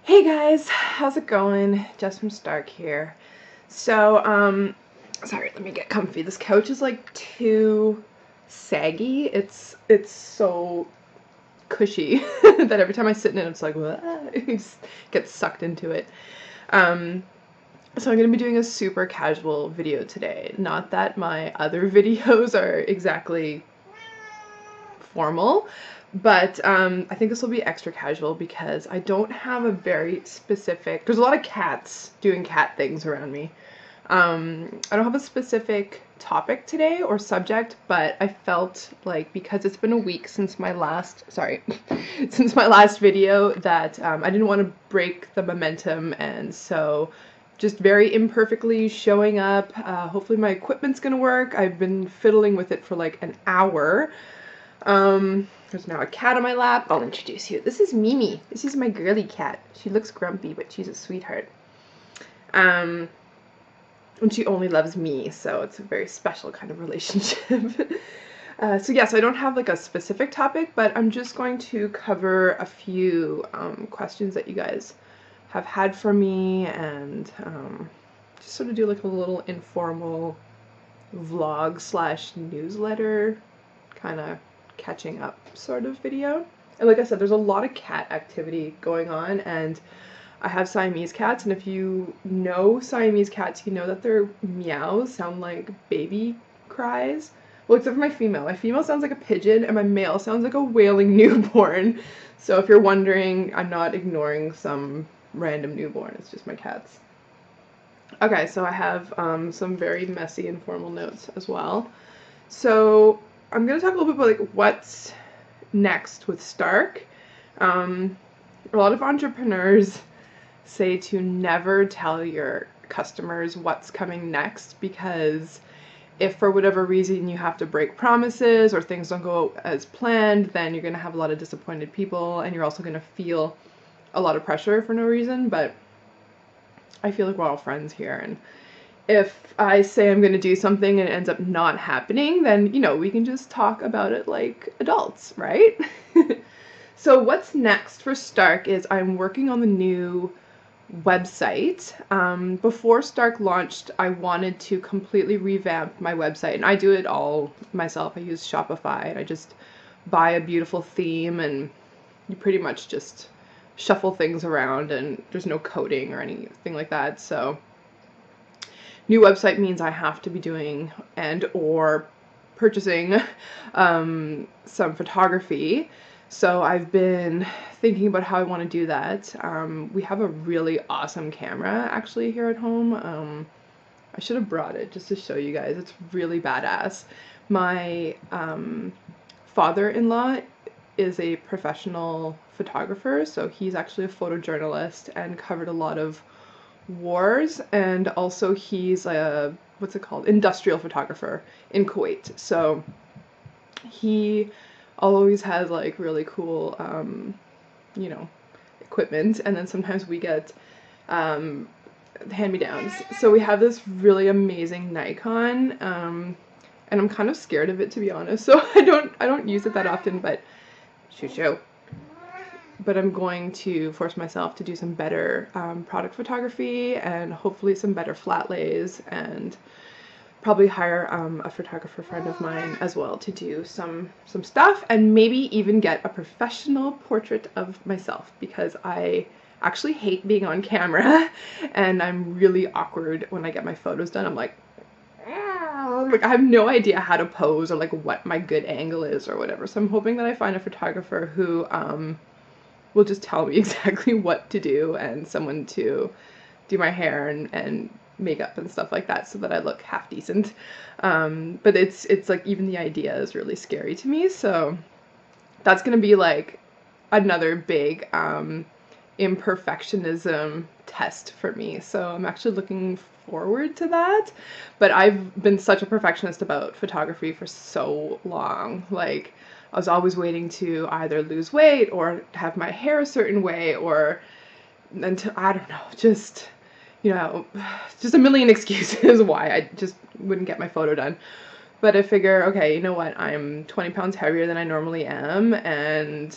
Hey guys, how's it going? Jess from Stark here. So, sorry, let me get comfy. This couch is like too saggy. It's so cushy that every time I sit in it, it's like, what? I just get sucked into it. Um, so I'm gonna be doing a super casual video today. Not that my other videos are exactly formal, but I think this will be extra casual because I don't have a very specific, there's a lot of cats doing cat things around me. I don't have a specific topic today or subject, but I felt like because it's been a week since my last, since my last video that I didn't want to break the momentum, and so just very imperfectly showing up. Hopefully my equipment's gonna work. I've been fiddling with it for like an hour. There's now a cat on my lap. I'll introduce you. This is Mimi. This is my girly cat. She looks grumpy, but she's a sweetheart. And she only loves me, so it's a very special kind of relationship. So I don't have like a specific topic, but I'm just going to cover a few questions that you guys have had for me, and just sort of do like a little informal vlog slash newsletter kind of catching up sort of video. And like I said, there's a lot of cat activity going on, and I have Siamese cats, and if you know Siamese cats, you know that their meows sound like baby cries. Well, except for my female. My female sounds like a pigeon, and my male sounds like a wailing newborn. So if you're wondering, I'm not ignoring some random newborn, it's just my cats. Okay, so I have some very messy informal notes as well. So I'm going to talk a little bit about like what's next with Stark. A lot of entrepreneurs say to never tell your customers what's coming next, because if for whatever reason you have to break promises or things don't go as planned, then you're going to have a lot of disappointed people, and you're also going to feel a lot of pressure for no reason. But I feel like we're all friends here, and if I say I'm going to do something and it ends up not happening, then, you know, we can just talk about it like adults, right? So what's next for Stark is I'm working on the new website. Before Stark launched, I wanted to completely revamp my website, and I do it all myself. I use Shopify, and I just buy a beautiful theme, and you pretty much just shuffle things around, and there's no coding or anything like that. So new website means I have to be doing and or purchasing some photography. So I've been thinking about how I want to do that. We have a really awesome camera actually here at home. I should have brought it just to show you guys. It's really badass. My father-in-law is a professional photographer, so he's actually a photojournalist and covered a lot of wars, and also he's a, what's it called, industrial photographer in Kuwait. So he always has like really cool you know, equipment, and then sometimes we get hand-me-downs. So we have this really amazing Nikon, and I'm kind of scared of it, to be honest, so I don't use it that often, but shoo. But I'm going to force myself to do some better product photography, and hopefully some better flat lays, and probably hire a photographer friend of mine as well to do some stuff, and maybe even get a professional portrait of myself, because I actually hate being on camera and I'm really awkward when I get my photos done. I'm like I have no idea how to pose or like what my good angle is or whatever. So I'm hoping that I find a photographer who will just tell me exactly what to do, and someone to do my hair and makeup and stuff like that, so that I look half decent. But it's like, even the idea is really scary to me, so that's gonna be like another big imperfectionism test for me. So I'm actually looking forward to that. But I've been such a perfectionist about photography for so long. Like, I was always waiting to either lose weight or have my hair a certain way, or until, I don't know, just, you know, just a million excuses why I just wouldn't get my photo done. But I figure, okay, you know what, I'm 20 pounds heavier than I normally am, and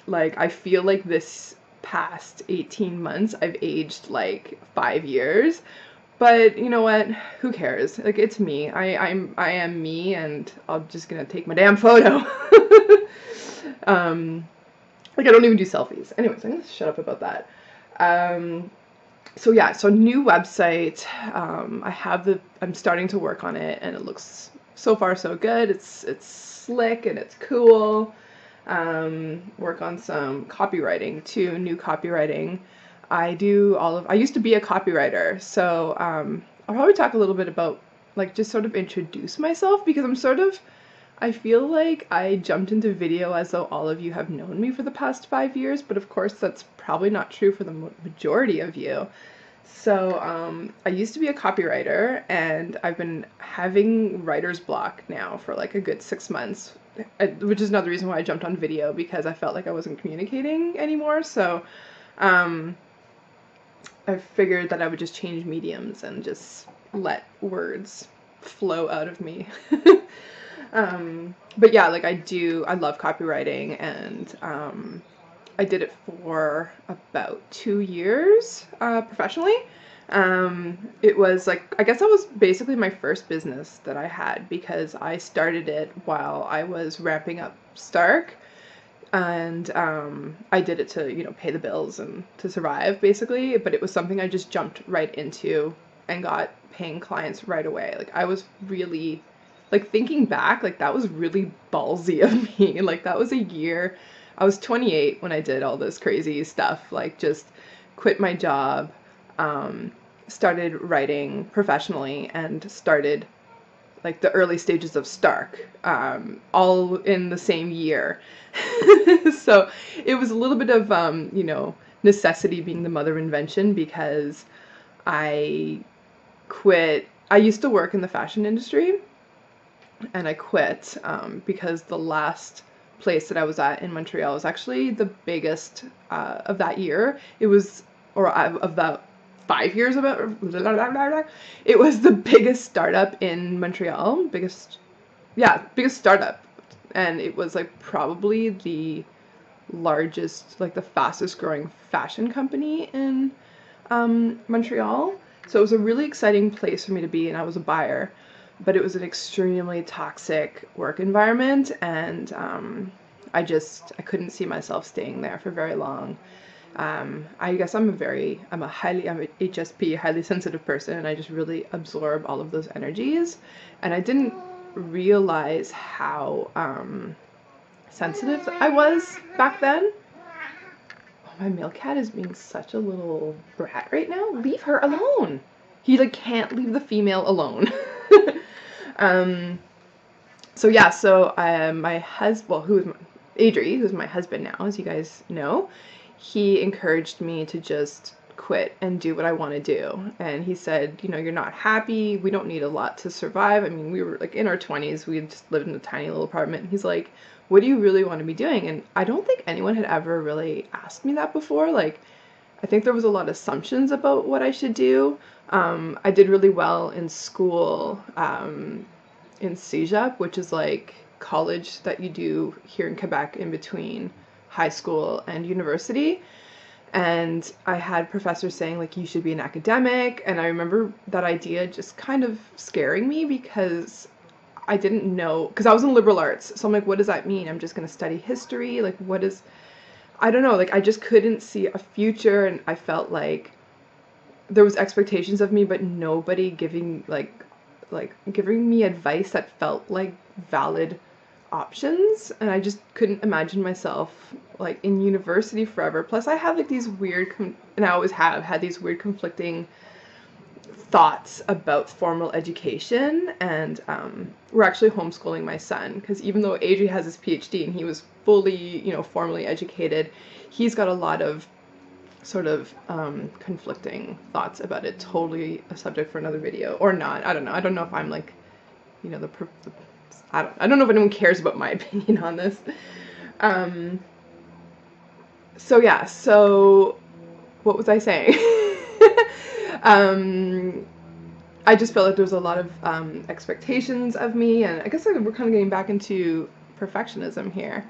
like, I feel like this past 18 months, I've aged like 5 years. But you know what? Who cares? Like, it's me. I am me, and I'm just gonna take my damn photo. Like, I don't even do selfies. Anyways, I'm gonna shut up about that. So yeah, so new website. I'm starting to work on it, and it looks so far so good. It's slick and it's cool. Work on some copywriting too, new copywriting. I used to be a copywriter, so I'll probably talk a little bit about, like, just sort of introduce myself, because I feel like I jumped into video as though all of you have known me for the past 5 years, but of course that's probably not true for the majority of you. So I used to be a copywriter, and I've been having writer's block now for like a good 6 months, which is another reason why I jumped on video, because I felt like I wasn't communicating anymore. So I figured that I would just change mediums and just let words flow out of me. But yeah, like, I love copywriting, and I did it for about 2 years professionally. It was like, I guess that was basically my first business that I had, because I started it while I was ramping up Stark, and I did it to, you know, pay the bills and to survive basically, but it was something I just jumped right into and got paying clients right away. Like, I was really, like, thinking back, like, that was really ballsy of me. Like, that was a year, I was 28 when I did all this crazy stuff, like, just quit my job, started writing professionally, and started like the early stages of Stark, all in the same year. So it was a little bit of, you know, necessity being the mother of invention, because I used to work in the fashion industry, and I quit because the last place that I was at in Montreal was actually the biggest of that year. It was, or of that 5 years about, it was the biggest startup in Montreal, biggest startup, and it was like probably the largest, like the fastest growing fashion company in Montreal. So it was a really exciting place for me to be, and I was a buyer, but it was an extremely toxic work environment, and I couldn't see myself staying there for very long. I guess I'm a HSP, highly sensitive person, and I just really absorb all of those energies, and I didn't realize how sensitive I was back then. Oh, my male cat is being such a little brat right now. Leave her alone. He, like, can't leave the female alone. So yeah, so my husband, Adri, who's my husband now, as you guys know, he encouraged me to just quit and do what I want to do. And he said, you know, you're not happy. We don't need a lot to survive. I mean, we were like in our 20s. We had just lived in a tiny little apartment. And he's like, what do you really want to be doing? And I don't think anyone had ever really asked me that before. Like, I think there was a lot of assumptions about what I should do. I did really well in school, in Cégep, which is like college that you do here in Quebec in between high school and university. And I had professors saying, like, you should be an academic, and I remember that idea just kind of scaring me, because I didn't know, because I was in liberal arts, so I'm like, what does that mean? I'm just going to study history? Like, I don't know, like, I just couldn't see a future, and I felt like there was expectations of me, but nobody giving me advice that felt like valid options, and I just couldn't imagine myself like in university forever. Plus I have like these weird and I always have had these weird conflicting thoughts about formal education, and we're actually homeschooling my son, because even though Adri has his PhD and he was fully, you know, formally educated, he's got a lot of sort of conflicting thoughts about it. Totally a subject for another video, or not. I don't know. I don't know if I'm like, you know, I don't know if anyone cares about my opinion on this. So yeah, so what was I saying? I just felt like there was a lot of expectations of me, and I guess we're kind of getting back into perfectionism here.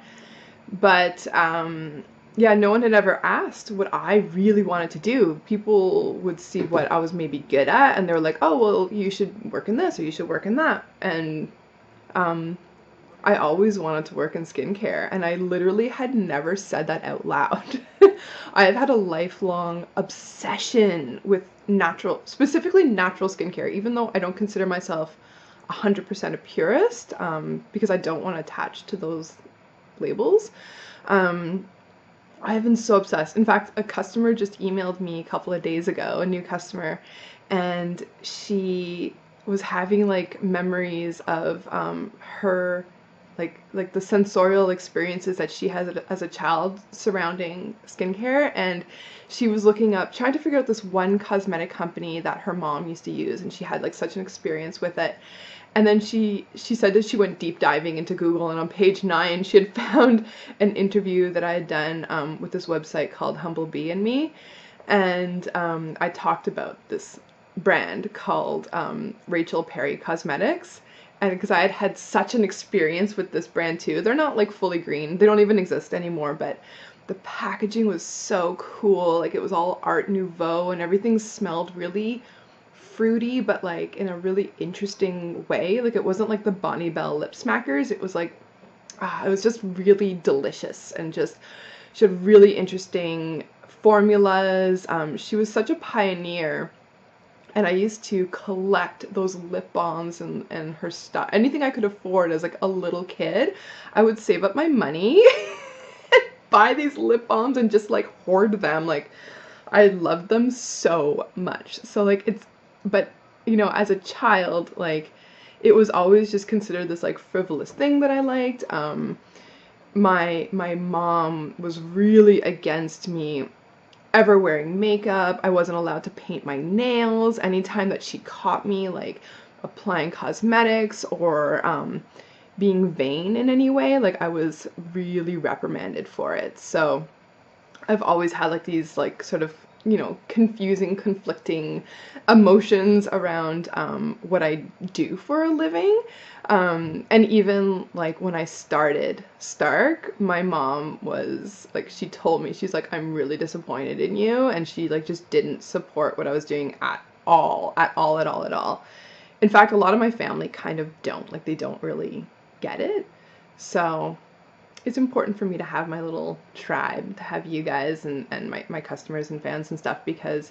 But yeah, no one had ever asked what I really wanted to do. People would see what I was maybe good at, and they were like, oh, well, you should work in this or you should work in that. And um, I always wanted to work in skincare, and I literally had never said that out loud. I've had a lifelong obsession with specifically natural skincare, even though I don't consider myself 100% a purist, because I don't want to attach to those labels. Um, I have been so obsessed. In fact, a customer just emailed me a couple of days ago, a new customer, and she was having like memories of her like the sensorial experiences that she has as a child surrounding skincare, and she was looking up trying to figure out this one cosmetic company that her mom used to use, and she had like such an experience with it. And then she said that she went deep diving into Google, and on page 9 she had found an interview that I had done with this website called Humble Bee and Me, and I talked about this brand called Rachel Perry Cosmetics. And because I had had such an experience with this brand too. They're not like fully green, they don't even exist anymore, but the packaging was so cool. Like, it was all Art Nouveau, and everything smelled really fruity, but like in a really interesting way. Like, it wasn't like the Bonnie Bell lip smackers. It was like, it was just really delicious, and just, she had really interesting formulas. She was such a pioneer. And I used to collect those lip balms and her stuff. Anything I could afford as like a little kid, I would save up my money and buy these lip balms and just like hoard them. Like, I loved them so much. So like but you know, as a child, like, it was always just considered this like frivolous thing that I liked. My mom was really against me ever wearing makeup. I wasn't allowed to paint my nails. Anytime that she caught me like applying cosmetics or being vain in any way, like, I was really reprimanded for it. So I've always had like these like sort of, you know, confusing, conflicting emotions around what I do for a living. And even like when I started Stark, my mom was like, she told me, she's like, I'm really disappointed in you. And she like just didn't support what I was doing at all, at all, at all, at all. In fact, a lot of my family kind of don't, like, they don't really get it. So it's important for me to have my little tribe, to have you guys and my customers and fans and stuff, because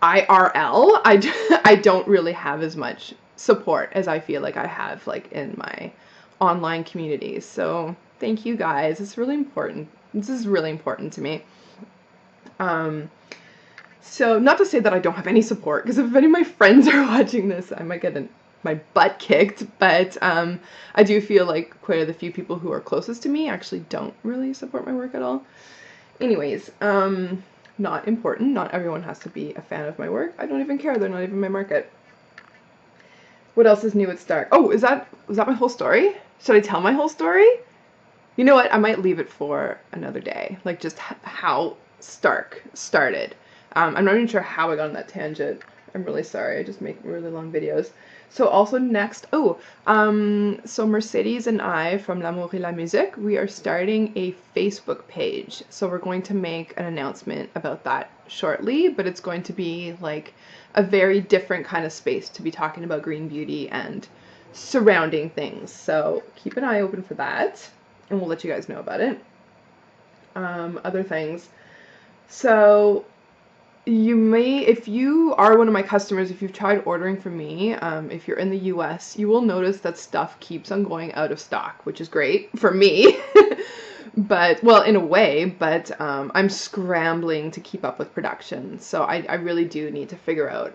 IRL, I don't really have as much support as I feel like I have like in my online communities. So thank you guys. It's really important. This is really important to me. So not to say that I don't have any support, because if any of my friends are watching this, I might get my butt kicked, but I do feel like quite a few people who are closest to me actually don't really support my work at all. Anyways, not important. Not everyone has to be a fan of my work. I don't even care. They're not even my market. What else is new at Stark? Oh, was that my whole story? Should I tell my whole story? You know what? I might leave it for another day. Like, just how Stark started. I'm not even sure how I got on that tangent. I'm really sorry. I just make really long videos. So also next, so Mercedes and I from L'Amour et la Musique, we are starting a Facebook page. So we're going to make an announcement about that shortly, but it's going to be like a very different kind of space to be talking about green beauty and surrounding things. So keep an eye open for that, and we'll let you guys know about it. Other things. So you may, if you are one of my customers, if you've tried ordering from me, if you're in the US, you will notice that stuff keeps on going out of stock, which is great for me. But, well, in a way, but I'm scrambling to keep up with production. So I really do need to figure out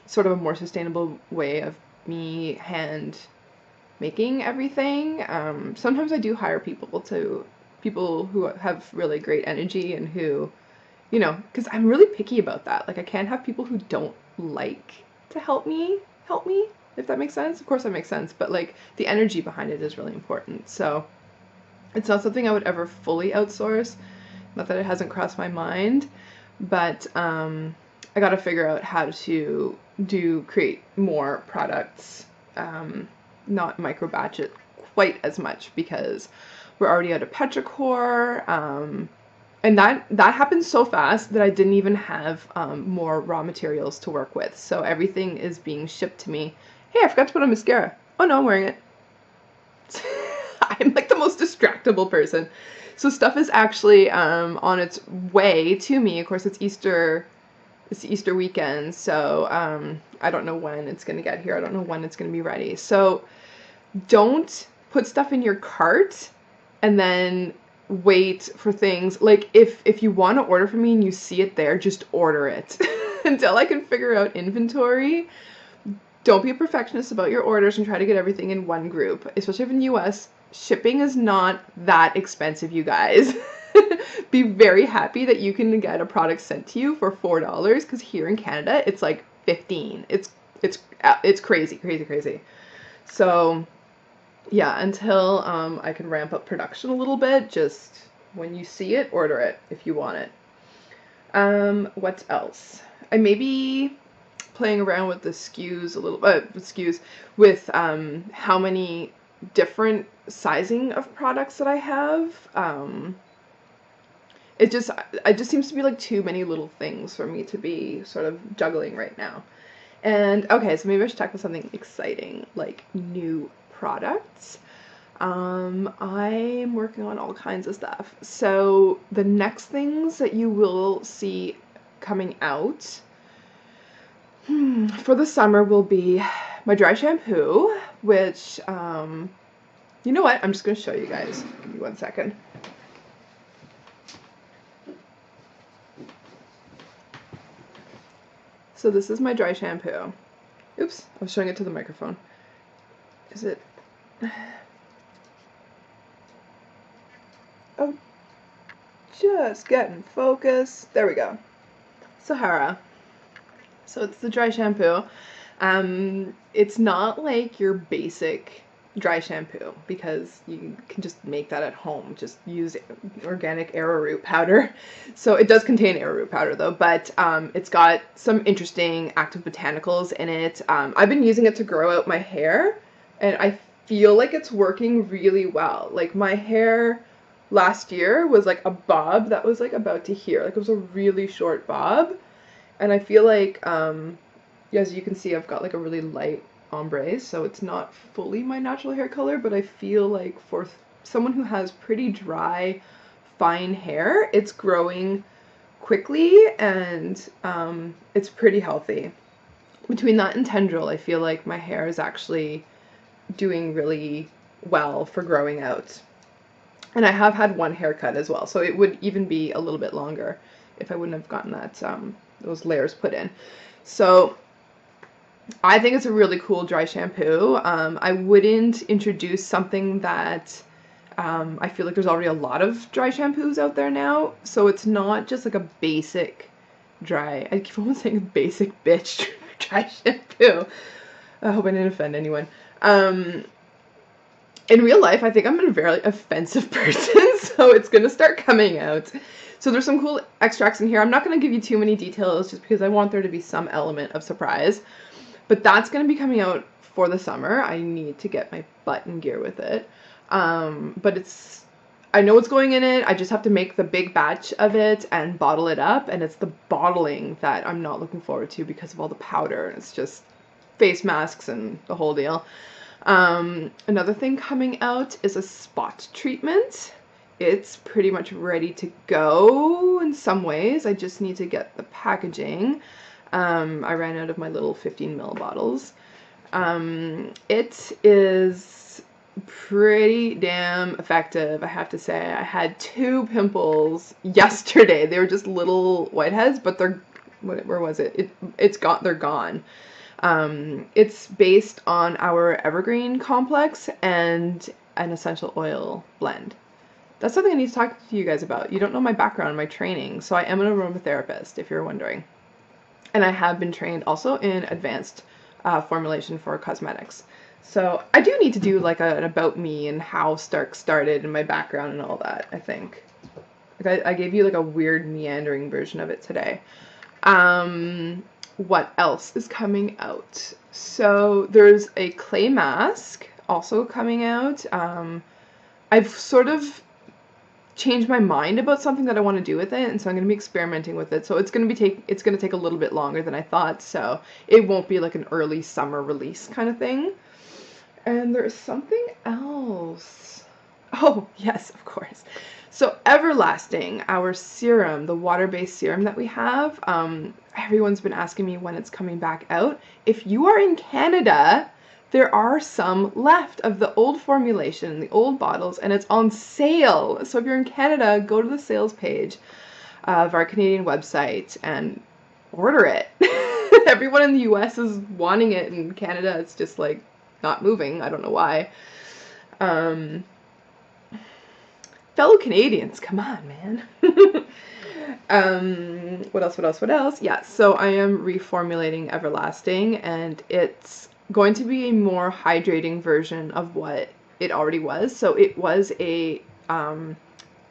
sort of a more sustainable way of me hand making everything. Sometimes I do hire people who have really great energy and who, you know, because I'm really picky about that. Like, I can't have people who don't like to help me, if that makes sense. Of course that makes sense, but like the energy behind it is really important. So it's not something I would ever fully outsource. Not that it hasn't crossed my mind, but I got to figure out how to create more products, not micro batch it quite as much, because We're already out of petrichor. And that happened so fast that I didn't even have more raw materials to work with. So everything is being shipped to me. Hey, I forgot to put on mascara. Oh no, I'm wearing it. I'm like the most distractible person. So stuff is actually on its way to me. Of course, it's Easter weekend, so I don't know when it's going to get here. I don't know when it's going to be ready. So don't put stuff in your cart and then wait for things. Like if you want to order from me and you see it there, just order it. Until I can figure out inventory. Don't be a perfectionist about your orders and try to get everything in one group. Especially if in the US, shipping is not that expensive, you guys. Be very happy that you can get a product sent to you for $4, because here in Canada it's like 15. It's crazy, crazy, crazy. So yeah, until I can ramp up production a little bit, just when you see it, order it if you want it. What else? I may be playing around with the SKUs a little with how many different sizing of products that I have. It just seems to be like too many little things for me to be sort of juggling right now. And okay, so maybe I should tackle something exciting, like new products. I'm working on all kinds of stuff. So the next things that you will see coming out for the summer will be my dry shampoo, which, you know what? I'm just going to show you guys. Give me 1 second. So this is my dry shampoo. Oops, I was showing it to the microphone. Is it? Oh, just getting focus. There we go. Sahara. So it's the dry shampoo. It's not like your basic dry shampoo, because you can just make that at home. Just use organic arrowroot powder. So it does contain arrowroot powder though, but it's got some interesting active botanicals in it. I've been using it to grow out my hair, and I feel like it's working really well. Like my hair last year was like a bob that was like about to here. Like it was a really short bob. And I feel like, as you can see, I've got like a really light ombre, so it's not fully my natural hair color, but I feel like for someone who has pretty dry, fine hair, it's growing quickly, and it's pretty healthy. Between that and Tendril, I feel like my hair is actually doing really well for growing out. And I have had one haircut as well, so it would even be a little bit longer if I wouldn't have gotten that those layers put in. So I think it's a really cool dry shampoo. I wouldn't introduce something that I feel like there's already a lot of dry shampoos out there now. So it's not just like a basic dry, I keep on saying a basic bitch dry shampoo. I hope I didn't offend anyone. In real life, I think I'm a very offensive person, so it's going to start coming out. So there's some cool extracts in here. I'm not going to give you too many details just because I want there to be some element of surprise. But that's going to be coming out for the summer. I need to get my butt in gear with it. But I know what's going in it. I just have to make the big batch of it and bottle it up. And it's the bottling that I'm not looking forward to because of all the powder. It's just face masks and the whole deal. Another thing coming out is a spot treatment. It's pretty much ready to go in some ways. I just need to get the packaging. I ran out of my little 15 ml bottles. It is pretty damn effective, I have to say. I had 2 pimples yesterday. They were just little whiteheads, but they're, where was it? They're gone. It's based on our evergreen complex and an essential oil blend. That's something I need to talk to you guys about. You don't know my background, my training, so I am an aromatherapist, if you're wondering. And I have been trained also in advanced formulation for cosmetics. So I do need to do like an about me and how Stark started and my background and all that, I think. Like I gave you like a weird meandering version of it today. What else is coming out? So there's a clay mask also coming out. I've sort of changed my mind about something that I want to do with it, and so I'm going to be experimenting with it. So it's going to take a little bit longer than I thought, so it won't be like an early summer release kind of thing. And there's something else. Oh, yes, of course. So Everlasting, our serum, the water-based serum that we have, everyone's been asking me when it's coming back out. If you are in Canada, there are some left of the old formulation, the old bottles, and it's on sale. So if you're in Canada, go to the sales page of our Canadian website and order it. Everyone in the US is wanting it, and Canada, it's just like not moving. I don't know why. Fellow Canadians, come on, man. What else? Yeah, so I am reformulating Everlasting, and it's going to be a more hydrating version of what it already was. So it was a, what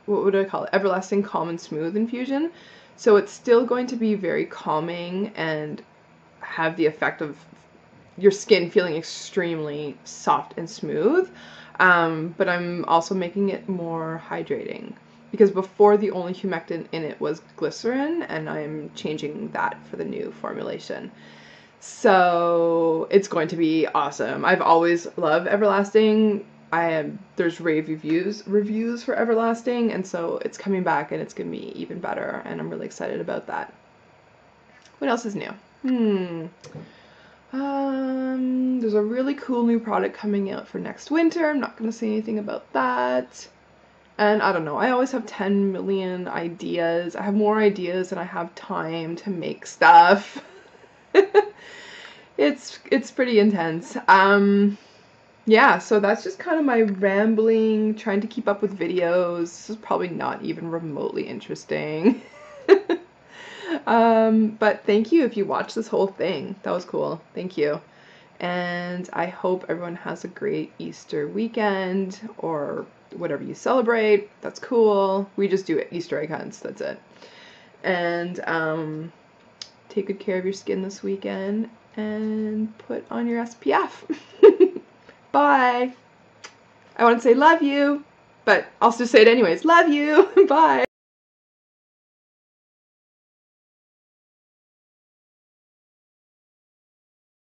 would I call it? Everlasting Calm and Smooth infusion. So it's still going to be very calming and have the effect of your skin feeling extremely soft and smooth. But I'm also making it more hydrating, because before the only humectant in it was glycerin, and I'm changing that for the new formulation. So it's going to be awesome. I've always loved Everlasting. There's rave reviews for Everlasting, and so it's coming back and it's gonna be even better, and I'm really excited about that. What else is new? There's a really cool new product coming out for next winter. I'm not gonna say anything about that. And I don't know, I always have 10 million ideas. I have more ideas than I have time to make stuff. It's pretty intense. Yeah, so that's just kind of my rambling, trying to keep up with videos. This is probably not even remotely interesting. But thank you if you watched this whole thing. That was cool. Thank you. And I hope everyone has a great Easter weekend, or whatever you celebrate. That's cool. We just do Easter egg hunts. That's it. And take good care of your skin this weekend, and put on your SPF. Bye. I want to say love you, but I'll just say it anyways. Love you. Bye.